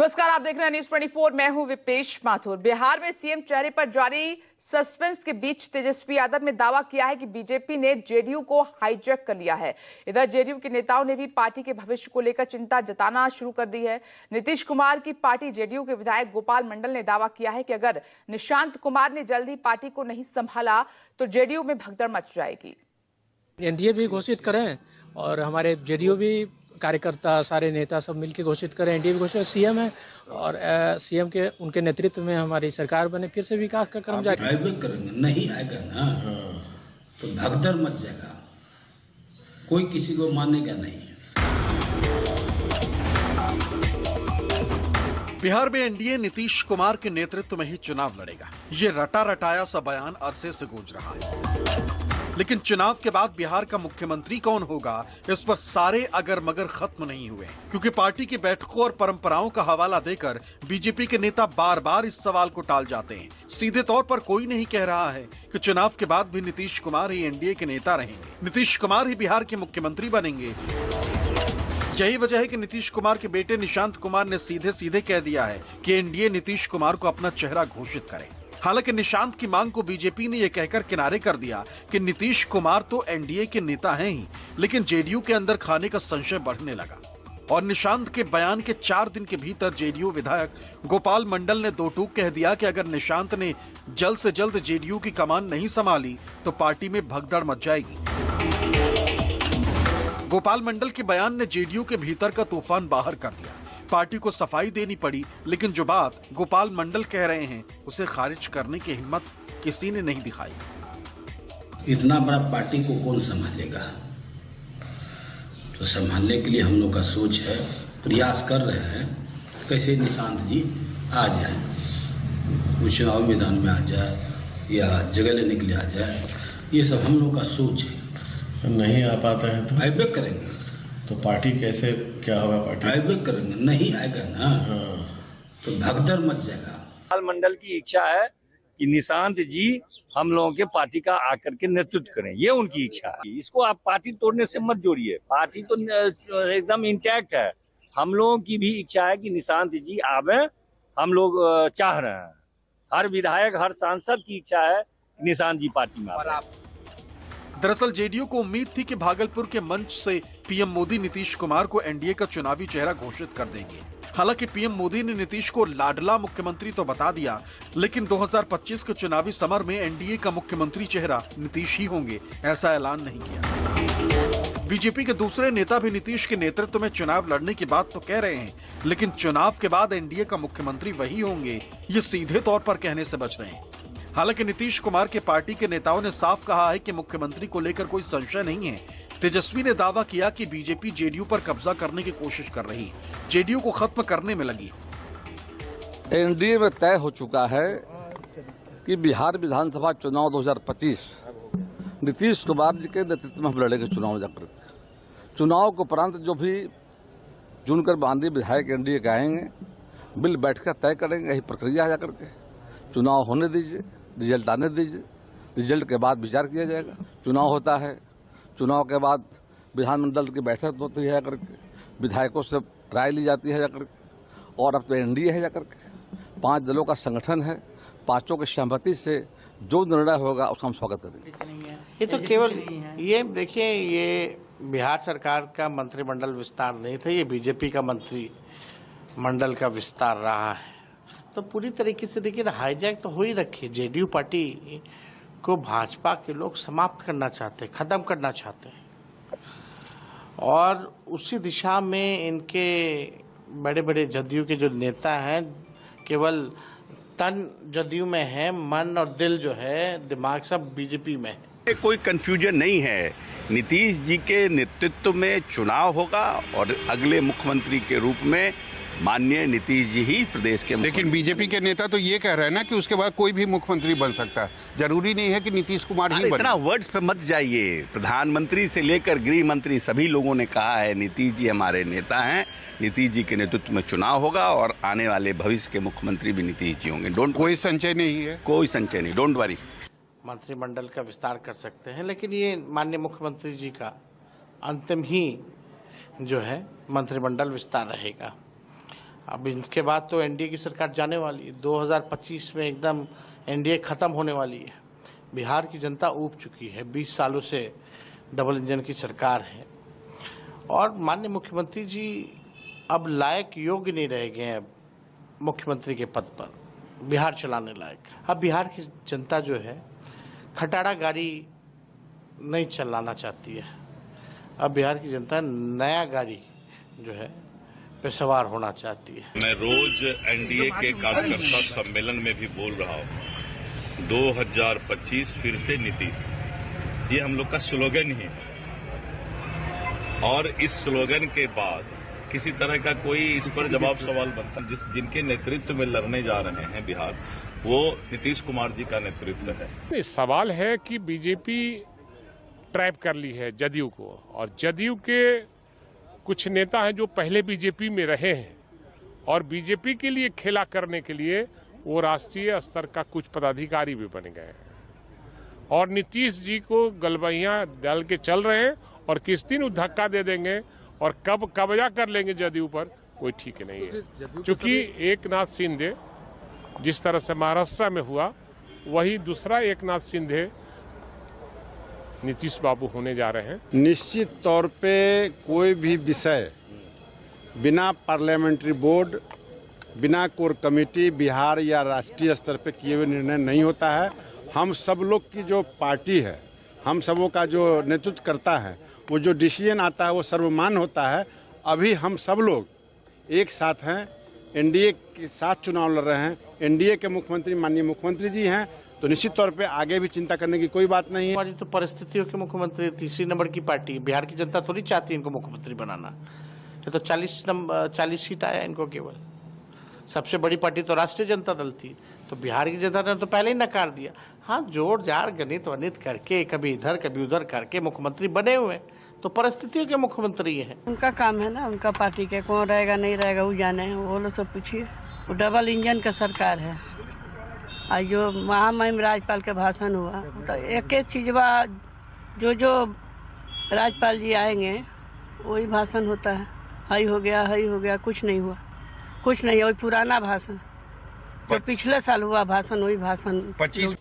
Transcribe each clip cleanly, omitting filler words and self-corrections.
नमस्कार, आप देख रहे हैं न्यूज 24। मैं हूं विपेश माथुर। बिहार में सीएम चेहरे पर जारी सस्पेंस के बीच तेजस्वी यादव ने दावा किया है कि बीजेपी ने जेडीयू को हाईजैक कर लिया है। इधर जेडीयू के नेताओं ने भी पार्टी के भविष्य को लेकर चिंता जताना शुरू कर दी है। नीतीश कुमार की पार्टी जेडीयू के विधायक गोपाल मंडल ने दावा किया है कि अगर निशांत कुमार ने जल्द ही पार्टी को नहीं संभाला तो जेडीयू में भगदड़ मच जाएगी। एनडीए भी घोषित करें और हमारे जेडीयू भी कार्यकर्ता सारे नेता सब मिलकर घोषित करें। एनडीए भी घोषित, सीएम है और सीएम के उनके नेतृत्व में हमारी सरकार बने, फिर से विकास का क्रम जारी करेंगे। नहीं आएगा ना तो भगदड़ मच जाएगा, कोई किसी को मानेगा नहीं। बिहार में एनडीए नीतीश कुमार के नेतृत्व में ही चुनाव लड़ेगा। ये रटा रटाया सा बयान अरसे से गूंज रहा है, लेकिन चुनाव के बाद बिहार का मुख्यमंत्री कौन होगा, इस पर सारे अगर मगर खत्म नहीं हुए, क्योंकि पार्टी की बैठकों और परंपराओं का हवाला देकर बीजेपी के नेता बार बार इस सवाल को टाल जाते हैं। सीधे तौर पर कोई नहीं कह रहा है कि चुनाव के बाद भी नीतीश कुमार ही एनडीए के नेता रहेंगे, नीतीश कुमार ही बिहार के मुख्यमंत्री बनेंगे। यही वजह है कि नीतीश कुमार के बेटे निशांत कुमार ने सीधे सीधे कह दिया है कि एनडीए नीतीश कुमार को अपना चेहरा घोषित करे। हालांकि निशांत की मांग को बीजेपी ने यह कहकर किनारे कर दिया कि नीतीश कुमार तो एनडीए के नेता हैं ही, लेकिन जेडीयू के अंदर खाने का संशय बढ़ने लगा और निशांत के बयान के 4 दिन के भीतर जेडीयू विधायक गोपाल मंडल ने दो टूक कह दिया कि अगर निशांत ने जल्द से जल्द जेडीयू की कमान नहीं संभाली तो पार्टी में भगदड़ मच जाएगी। गोपाल मंडल के बयान ने जेडीयू के भीतर का तूफान बाहर कर दिया। पार्टी को सफाई देनी पड़ी, लेकिन जो बात गोपाल मंडल कह रहे हैं उसे खारिज करने की हिम्मत किसी ने नहीं दिखाई। इतना बड़ा पार्टी को कौन संभालेगा? तो संभालने के लिए हम लोग का सोच है, प्रयास कर रहे हैं कैसे निशांत जी आ जाए, वो चुनाव मैदान में आ जाए या जगह लेने के लिए आ जाए, ये सब हम लोग का सोच है। नहीं आ पाते हैं तो आईबैक करेंगे। तो पार्टी कैसे क्या होगा? पार्टी आईबैक करेंगे। नहीं आएगा ना तो भगदड़ मच जाएगा। गोपाल मंडल की इच्छा है कि निशांत जी हम लोगों के पार्टी का आकर के नेतृत्व करें, ये उनकी इच्छा है। इसको आप पार्टी तोड़ने से मत जोड़िए, पार्टी तो एकदम इंटैक्ट है। हम लोगों की भी इच्छा है कि निशांत जी आवे, हम लोग चाह रहे हैं। हर विधायक हर सांसद की इच्छा है कि निशांत जी पार्टी में आवे। दरअसल जेडीयू को उम्मीद थी कि भागलपुर के मंच से पीएम मोदी नीतीश कुमार को एनडीए का चुनावी चेहरा घोषित कर देंगे। हालांकि पीएम मोदी ने नीतीश को लाडला मुख्यमंत्री तो बता दिया, लेकिन 2025 के चुनावी समर में एनडीए का मुख्यमंत्री चेहरा नीतीश ही होंगे, ऐसा ऐलान नहीं किया। बीजेपी के दूसरे नेता भी नीतीश के नेतृत्व में चुनाव लड़ने की बात तो कह रहे हैं, लेकिन चुनाव के बाद एनडीए का मुख्यमंत्री वही होंगे, ये सीधे तौर पर कहने से बच रहे हैं। हालांकि नीतीश कुमार के पार्टी के नेताओं ने साफ कहा है कि मुख्यमंत्री को लेकर कोई संशय नहीं है। तेजस्वी ने दावा किया कि बीजेपी जेडीयू पर कब्जा करने की कोशिश कर रही है, जेडीयू को खत्म करने में लगी। एनडीए में तय हो चुका है कि बिहार विधानसभा चुनाव 2025 नीतीश कुमार जी के नेतृत्व में हम लड़ेंगे। चुनाव के उपरांत जो भी चुनकर बांधी विधायक एनडीए के आएंगे, बिल बैठकर तय करेंगे। यही प्रक्रिया है। जाकर के चुनाव होने दीजिए, रिजल्ट आने दीजिए, रिजल्ट के बाद विचार किया जाएगा। चुनाव होता है, चुनाव के बाद विधानमंडल की बैठक होती है, जाकर के विधायकों से राय ली जाती है जाकर के। और अब तो एनडीए है, जाकर के 5 दलों का संगठन है, 5 की सहमति से जो निर्णय होगा उसका हम स्वागत करेंगे। ये तो केवल ये देखिए, ये बिहार सरकार का मंत्रिमंडल विस्तार नहीं था, ये बीजेपी का मंत्रिमंडल का विस्तार रहा है। तो पूरी तरीके से देखिए हाईजैक तो हो ही रखी है। जेडीयू पार्टी को भाजपा के लोग समाप्त करना चाहते हैं, खत्म करना चाहते हैं, और उसी दिशा में इनके बड़े बड़े जदयू के जो नेता हैं केवल तन जदयू में है, मन और दिल जो है, दिमाग सब बीजेपी में है। कोई कंफ्यूजन नहीं है। नीतीश जी के नेतृत्व में चुनाव होगा और अगले मुख्यमंत्री के रूप में माननीय नीतीश जी ही प्रदेश के। लेकिन बीजेपी के नेता तो ये कह रहे हैं ना कि उसके बाद कोई भी मुख्यमंत्री बन सकता है, जरूरी नहीं है कि नीतीश कुमार ही बने। इतना वर्ड्स पे मत जाइए। प्रधानमंत्री से लेकर गृह मंत्री सभी लोगों ने कहा है नीतीश जी हमारे नेता हैं, नीतीश जी के नेतृत्व में चुनाव होगा और आने वाले भविष्य के मुख्यमंत्री भी नीतीश जी होंगे। कोई संशय नहीं है, कोई संशय नहीं, डोंट वरी। मंत्रिमंडल का विस्तार कर सकते हैं, लेकिन ये माननीय मुख्यमंत्री जी का अंतिम ही जो है मंत्रिमंडल विस्तार रहेगा। अब इनके बाद तो एनडीए की सरकार जाने वाली है। 2025 में एकदम एनडीए खत्म होने वाली है। बिहार की जनता ऊब चुकी है। 20 सालों से डबल इंजन की सरकार है और माननीय मुख्यमंत्री जी अब लायक योग्य नहीं रह गए हैं मुख्यमंत्री के पद पर, बिहार चलाने लायक। अब बिहार की जनता जो है खटारा गाड़ी नहीं चलाना चाहती है। अब बिहार की जनता नया गाड़ी जो है पे सवार होना चाहती है। मैं रोज एनडीए के कार्यकर्ता सम्मेलन में भी बोल रहा हूँ, 2025 फिर से नीतीश, ये हम लोग का स्लोगन ही है। और इस स्लोगन के बाद किसी तरह का कोई इस पर जवाब सवाल बनता, जिनके नेतृत्व में लड़ने जा रहे हैं बिहार, वो नीतीश कुमार जी का नेतृत्व है। सवाल है कि बीजेपी ट्रैप कर ली है जदयू को, और जदयू के कुछ नेता हैं जो पहले बीजेपी में रहे हैं और बीजेपी के लिए खेला करने के लिए वो राष्ट्रीय स्तर का कुछ पदाधिकारी भी बन गए हैं और नीतीश जी को गलबैया डाल के चल रहे हैं और किस दिन वो धक्का दे देंगे और कब कब्जा कर लेंगे जदयू पर कोई ठीक नहीं है। क्योंकि एक नाथ शिंदे जिस तरह से महाराष्ट्र में हुआ, वही दूसरा एक नाथ शिंदे नीतीश बाबू होने जा रहे हैं। निश्चित तौर पे कोई भी विषय बिना पार्लियामेंट्री बोर्ड, बिना कोर कमेटी बिहार या राष्ट्रीय स्तर पे किए हुए निर्णय नहीं होता है। हम सब लोग की जो पार्टी है, हम सबों का जो नेतृत्व करता है, वो जो डिसीजन आता है वो सर्वमान्य होता है। अभी हम सब लोग एक साथ हैं, एनडीए के साथ चुनाव लड़ रहे हैं। एनडीए के मुख्यमंत्री माननीय मुख्यमंत्री जी हैं, तो निश्चित तौर पे आगे भी चिंता करने की कोई बात नहीं है। हमारी तो परिस्थितियों के मुख्यमंत्री तीसरी नंबर की पार्टी, बिहार की जनता थोड़ी चाहती है इनको मुख्यमंत्री बनाना। ये तो 40 सीट आया इनको केवल। सबसे बड़ी पार्टी तो राष्ट्रीय जनता दल थी, तो बिहार की जनता ने तो पहले ही नकार दिया। हाँ, जोड़ जाड़ गणित वनित करके कभी इधर कभी उधर करके मुख्यमंत्री बने हुए, तो परिस्थितियों के मुख्यमंत्री हैं। उनका काम है ना, उनका पार्टी के कौन रहेगा नहीं रहेगा वो जाने, वो लोग सब पूछिए। वो डबल इंजन का सरकार है। आज जो महामहिम राज्यपाल के भाषण हुआ तो एक एक चीज बा, जो राज्यपाल जी आएंगे वही भाषण होता है। हाई हो गया, कुछ नहीं हुआ, कुछ नहीं। वही पुराना भाषण जो पिछले साल हुआ भाषण, वही भाषण। 25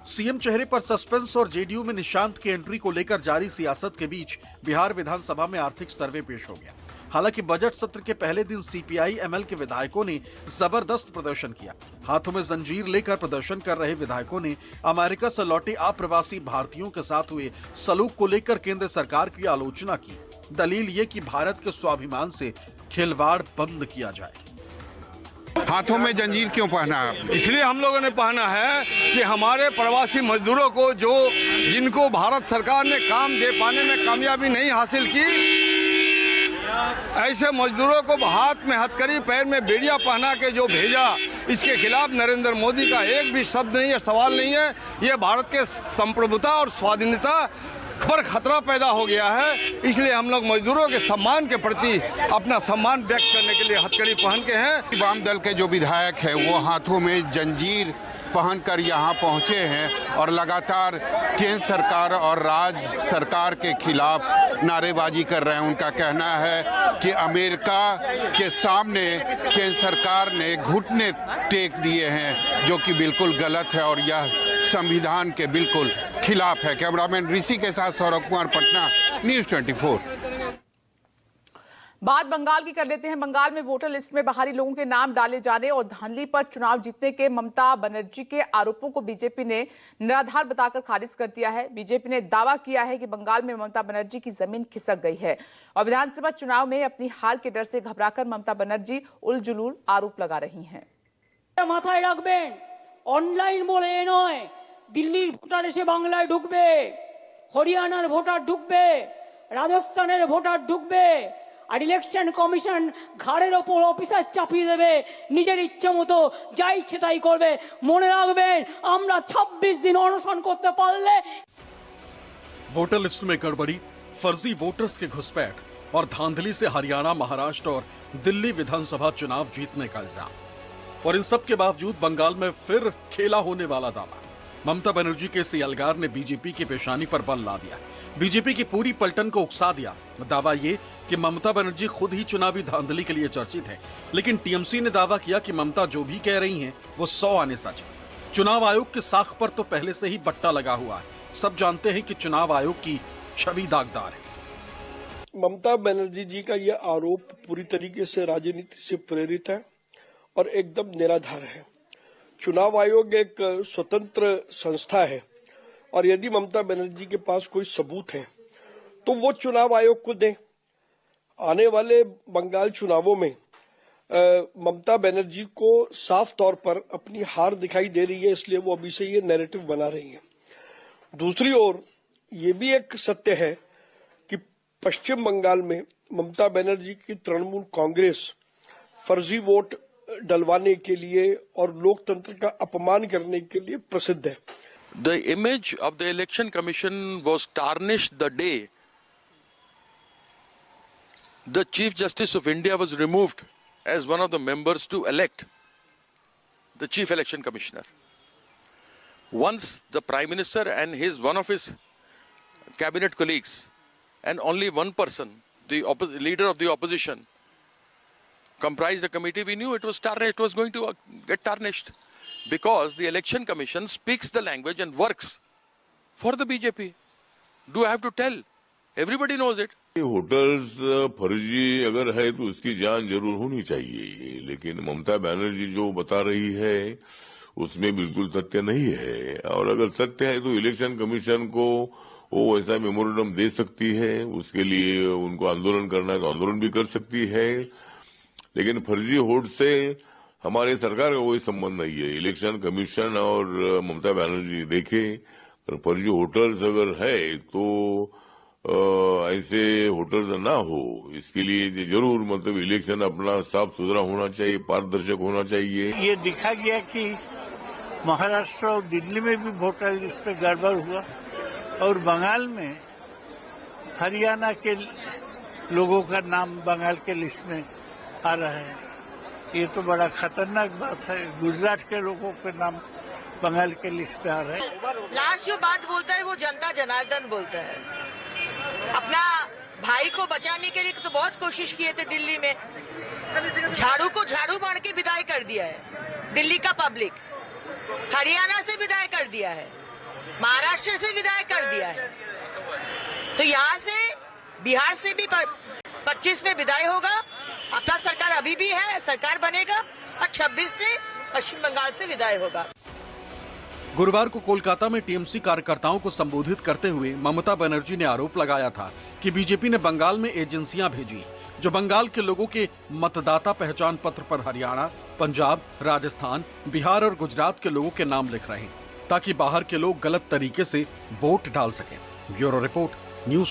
सीएम चेहरे पर सस्पेंस और जेडीयू में निशांत की एंट्री को लेकर जारी सियासत के बीच बिहार विधानसभा में आर्थिक सर्वे पेश हो गया। हालांकि बजट सत्र के पहले दिन सीपीआई एमएल के विधायकों ने जबरदस्त प्रदर्शन किया। हाथों में जंजीर लेकर प्रदर्शन कर रहे विधायकों ने अमेरिका से लौटे अप्रवासी भारतीयों के साथ हुए सलूक को लेकर केंद्र सरकार की आलोचना की। दलील ये कि भारत के स्वाभिमान से खिलवाड़ बंद किया जाए। हाथों में जंजीर क्यों पहना? इसलिए हम लोगों ने पहना है कि हमारे प्रवासी मजदूरों को जिनको भारत सरकार ने काम दे पाने में कामयाबी नहीं हासिल की, ऐसे मजदूरों को हाथ में हथकड़ी पैर में बेड़िया पहना के जो भेजा, इसके खिलाफ नरेंद्र मोदी का एक भी शब्द नहीं है, सवाल नहीं है। ये भारत के संप्रभुता और स्वाधीनता पर खतरा पैदा हो गया है। इसलिए हम लोग मजदूरों के सम्मान के प्रति अपना सम्मान व्यक्त करने के लिए हथकड़ी पहन के हैं। वाम दल के जो विधायक है वो हाथों में जंजीर पहनकर यहाँ पहुँचे हैं और लगातार केंद्र सरकार और राज्य सरकार के खिलाफ नारेबाजी कर रहे हैं। उनका कहना है कि अमेरिका के सामने केंद्र सरकार ने घुटने टेक दिए हैं, जो कि बिल्कुल गलत है और यह संविधान के बिल्कुल खिलाफ है। कैमरामैन ऋषि के साथ सौरभ कुमार, पटना, न्यूज़ 24। बात बंगाल की कर लेते हैं। बंगाल में वोटर लिस्ट में बाहरी लोगों के नाम डाले जाने और धांधली पर चुनाव जीतने के ममता बनर्जी के आरोपों को बीजेपी ने निराधार बताकर खारिज कर दिया है। बीजेपी ने दावा किया है कि बंगाल में ममता बनर्जी की जमीन खिसक गई है और विधानसभा चुनाव में अपनी हार के डर से घबराकर ममता बनर्जी उलझुल आरोप लगा रही हैं। माथाय राखबेन, ऑनलाइन बोले नय, दिल्लीर भोटार एसे बांगलाय ढुकबे, हरियाणार भोटार ढुकबे, राजस्थानेर भोटार ढुकबे আর ইলেকশন কমিশন ঘাড়ের ওপর অফিসার চাপিয়ে দেবে, নিজের ইচ্ছে মতো যা ইচ্ছে তাই করবে। মনে রাখবেন, আমরা 26 दिन অনশন করতে পারলে। वोटर लिस्ट में गड़बड़ी, फर्जी वोटर्स के घुसपैठ और धांधली से हरियाणा, महाराष्ट्र और दिल्ली विधानसभा चुनाव जीतने का इल्जाम। और इन सब के बावजूद बंगाल में फिर खेला होने वाला दावा। ममता बनर्जी के इस अलगार ने बीजेपी की पेशानी पर बल ला दिया। बीजेपी की पूरी पलटन को उकसा दिया। दावा ये कि ममता बनर्जी खुद ही चुनावी धांधली के लिए चर्चित है, लेकिन टीएमसी ने दावा किया कि ममता जो भी कह रही हैं वो 100 आने सच है। चुनाव आयोग की साख पर तो पहले से ही बट्टा लगा हुआ है। सब जानते हैं कि चुनाव आयोग की छवि दागदार है। ममता बनर्जी जी का यह आरोप पूरी तरीके से राजनीति से प्रेरित है और एकदम निराधार है। चुनाव आयोग एक स्वतंत्र संस्था है और यदि ममता बनर्जी के पास कोई सबूत है तो वो चुनाव आयोग को दें। आने वाले बंगाल चुनावों में ममता बनर्जी को साफ तौर पर अपनी हार दिखाई दे रही है, इसलिए वो अभी से ये नैरेटिव बना रही है। दूसरी ओर ये भी एक सत्य है कि पश्चिम बंगाल में ममता बनर्जी की तृणमूल कांग्रेस फर्जी वोट डलवाने के लिए और लोकतंत्र का अपमान करने के लिए प्रसिद्ध है। The image of the Election Commission was tarnished the day the Chief Justice of India was removed as one of the members to elect the Chief Election Commissioner. Once the Prime Minister and one of his cabinet colleagues and only one person, the leader of the opposition, comprised the committee, we knew it was tarnished, it was going to get tarnished. Because the Election Commission speaks the language and works for the BJP. Do I have to tell? Everybody knows it. Hotels फर्जी अगर है तो उसकी जांच जरूर होनी चाहिए, लेकिन ममता बनर्जी जो बता रही है उसमें बिल्कुल तथ्य नहीं है। और अगर तथ्य है तो इलेक्शन कमीशन को वो ऐसा मेमोरेंडम दे सकती है, उसके लिए उनको आंदोलन करना है तो आंदोलन भी कर सकती है। लेकिन फर्जी वोट से हमारे सरकार का कोई संबंध नहीं है। इलेक्शन कमीशन और ममता बनर्जी देखे, अगर फर्जी होटल्स अगर है तो ऐसे होटल्स ना हो, इसके लिए जरूर मतलब इलेक्शन अपना साफ सुथरा होना चाहिए, पारदर्शक होना चाहिए। ये दिखा गया कि महाराष्ट्र और दिल्ली में भी वोटर लिस्ट पे गड़बड़ हुआ और बंगाल में हरियाणा के लोगों का नाम बंगाल के लिस्ट में आ रहा है। ये तो बड़ा खतरनाक बात है। गुजरात के लोगों के नाम बंगाल के लिस्ट पे आ रहे हैं। लास्ट जो बात बोलता है वो जनता जनार्दन बोलता है। अपना भाई को बचाने के लिए तो बहुत कोशिश किए थे दिल्ली में, झाड़ू को झाड़ू मार के विदाई कर दिया है दिल्ली का पब्लिक, हरियाणा से विदाई कर दिया है, महाराष्ट्र से विदाई कर दिया है। तो यहाँ से बिहार से भी 25 में विदाई होगा। अपना सरकार अभी भी है, सरकार बनेगा और 26 से पश्चिम बंगाल से विदाई होगा। गुरुवार को कोलकाता में टीएमसी कार्यकर्ताओं को संबोधित करते हुए ममता बनर्जी ने आरोप लगाया था कि बीजेपी ने बंगाल में एजेंसियां भेजी जो बंगाल के लोगों के मतदाता पहचान पत्र पर हरियाणा, पंजाब, राजस्थान, बिहार और गुजरात के लोगों के नाम लिख रहे हैं ताकि बाहर के लोग गलत तरीके से वोट डाल सकें। Bureau report, news